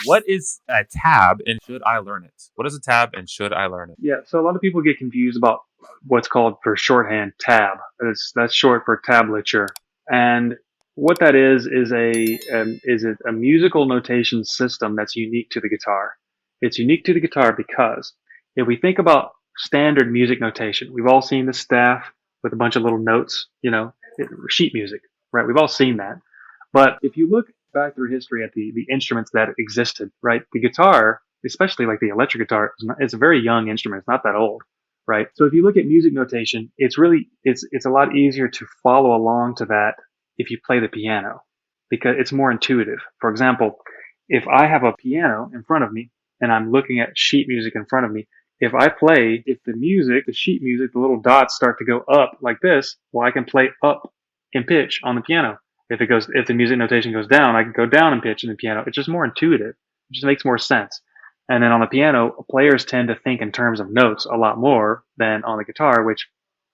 What is a tab and should I learn it? What is a tab and should I learn it? Yeah, so a lot of people get confused about what's called for shorthand tab. That's short for tablature, and what that is a musical notation system that's unique to the guitar. It's unique to the guitar because if we think about standard music notation, we've all seen the staff with a bunch of little notes, sheet music, right? We've all seen that. But if you look back through history at the instruments that existed, right? The guitar, especially like the electric guitar, it's a very young instrument. It's not that old, right? So if you look at music notation, it's a lot easier to follow along to that if you play the piano because it's more intuitive. For example, if I have a piano in front of me and I'm looking at sheet music in front of me, if the sheet music, the little dots start to go up like this, well, I can play up in pitch on the piano. If the music notation goes down, I can go down in pitch in the piano. It's just more intuitive. It just makes more sense. And then on the piano, players tend to think in terms of notes a lot more than on the guitar, which,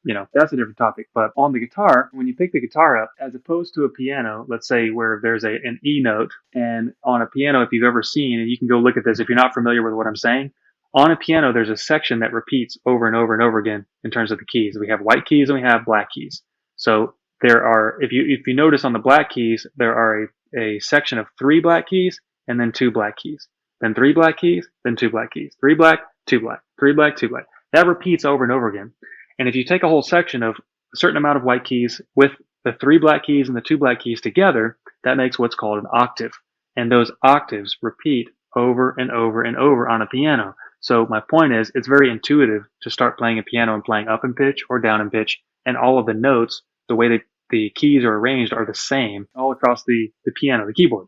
that's a different topic. But on the guitar, when you pick the guitar up, as opposed to a piano, let's say where there's an E note, and on a piano, if you've ever seen, and you can go look at this if you're not familiar with what I'm saying, on a piano, there's a section that repeats over and over and over again in terms of the keys. We have white keys and we have black keys. So there are, if you notice on the black keys, there are a section of 3 black keys and then 2 black keys, then 3 black keys, then 2 black keys, 3 black, 2 black, 3 black, 2 black. That repeats over and over again. And if you take a whole section of a certain amount of white keys with the 3 black keys and the 2 black keys together, that makes what's called an octave. And those octaves repeat over and over and over on a piano. So my point is, it's very intuitive to start playing a piano and playing up in pitch or down in pitch, and all of the notes, the way that the keys are arranged, are the same all across the piano, the keyboard.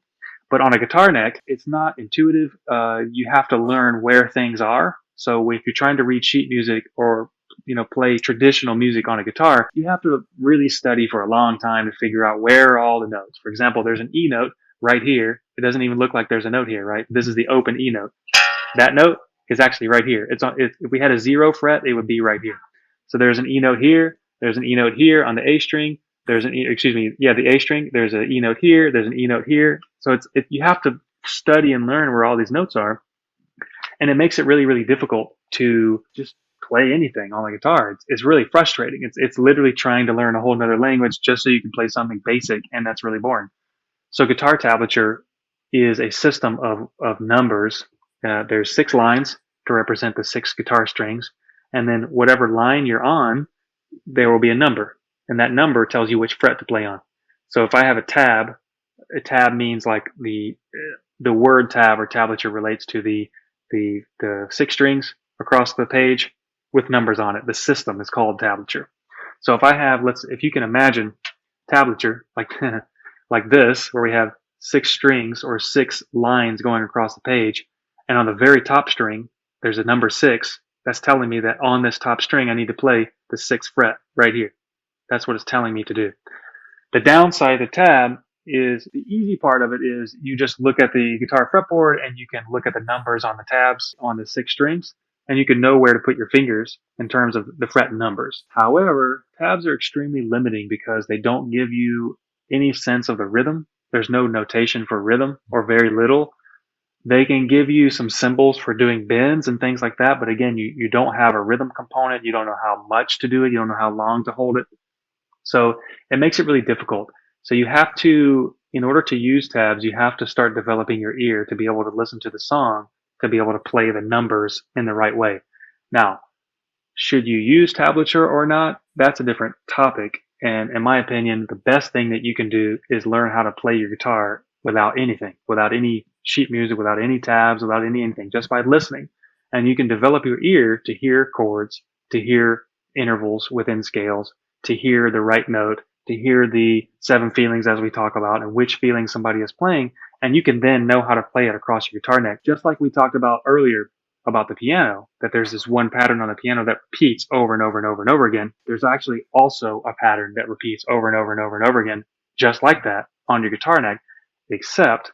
But on a guitar neck, it's not intuitive. You have to learn where things are. So if you're trying to read sheet music or play traditional music on a guitar, you have to really study for a long time to figure out where are all the notes. For example, there's an E note right here. It doesn't even look like there's a note here, right? This is the open E note. That note is actually right here. If we had a 0 fret, it would be right here. So there's an E note here. There's an E note here on the A string. There's the A string. There's an E note here. There's an E note here. So you have to study and learn where all these notes are. And it makes it really, really difficult to just play anything on the guitar. It's really frustrating. It's literally trying to learn a whole nother language just so you can play something basic, and that's really boring. So guitar tablature is a system of numbers. There's 6 lines to represent the 6 guitar strings, and then whatever line you're on, there will be a number, and that number tells you which fret to play on. So if I have a tab means like the word tab or tablature relates to the 6 strings across the page with numbers on it. The system is called tablature. So if you can imagine tablature like like this, where we have 6 strings or 6 lines going across the page, and on the very top string there's a number 6. That's telling me that on this top string I need to play the 6th fret right here. That's what it's telling me to do. The downside of the tab is, the easy part of it is you just look at the guitar fretboard and you can look at the numbers on the tabs on the 6 strings, and you can know where to put your fingers in terms of the fret numbers. However, tabs are extremely limiting because they don't give you any sense of the rhythm. There's no notation for rhythm, or very little. They can give you some symbols for doing bends and things like that, but again, you don't have a rhythm component. You don't know how much to do it. You don't know how long to hold it. So it makes it really difficult. So in order to use tabs, you have to start developing your ear to be able to listen to the song, to be able to play the numbers in the right way. Now, should you use tablature or not? That's a different topic. And in my opinion, the best thing that you can do is learn how to play your guitar without anything, without any sheet music, without any tabs, without anything, just by listening. And you can develop your ear to hear chords, to hear intervals within scales, to hear the right note, to hear the 7 feelings as we talk about, and which feeling somebody is playing. And you can then know how to play it across your guitar neck. Just like we talked about earlier about the piano, that there's this one pattern on the piano that repeats over and over and over and over again. There's actually also a pattern that repeats over and over and over and over again, just like that on your guitar neck, except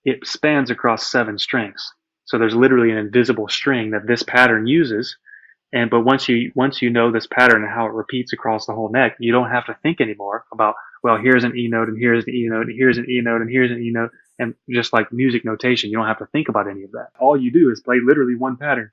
it spans across 7 strings. So there's literally an invisible string that this pattern uses. But once you know this pattern and how it repeats across the whole neck, you don't have to think anymore about, well, here's an E note and here's an E note and here's an E note and here's an E note. And just like music notation, you don't have to think about any of that. All you do is play literally one pattern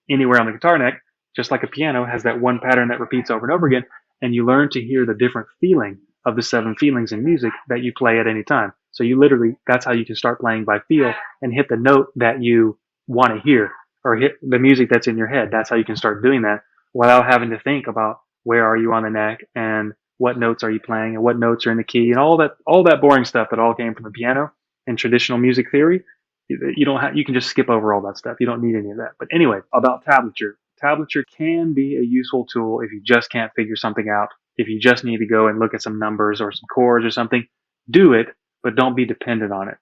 anywhere on the guitar neck, just like a piano has that one pattern that repeats over and over again. And you learn to hear the different feeling of the 7 feelings in music that you play at any time. So you literally, that's how you can start playing by feel and hit the note that you want to hear, or hit the music that's in your head. That's how you can start doing that without having to think about where are you on the neck and what notes are you playing and what notes are in the key and all that boring stuff that all came from the piano and traditional music theory. You don't have, you can just skip over all that stuff. You don't need any of that. But anyway, about tablature. Tablature can be a useful tool if you just can't figure something out. If you just need to go and look at some numbers or some chords or something, do it, but don't be dependent on it.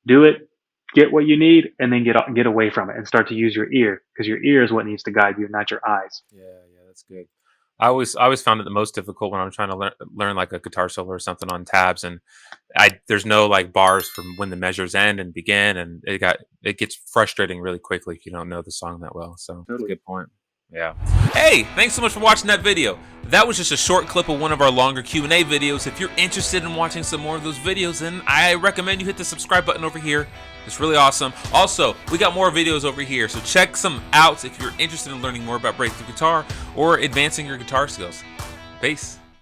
Do it, get what you need, and then get away from it and start to use your ear, because your ear is what needs to guide you, not your eyes. Yeah, that's good. I always found it the most difficult when I'm trying to learn like a guitar solo or something on tabs, and there's no like bars from when the measures end and begin, and it gets frustrating really quickly if you don't know the song that well. So that's a good point. Yeah. Hey, thanks so much for watching that video. That was just a short clip of one of our longer Q&A videos. If you're interested in watching some more of those videos, then I recommend you hit the subscribe button over here. It's really awesome. Also, we got more videos over here, so check some out if you're interested in learning more about breakthrough guitar or advancing your guitar skills. Peace.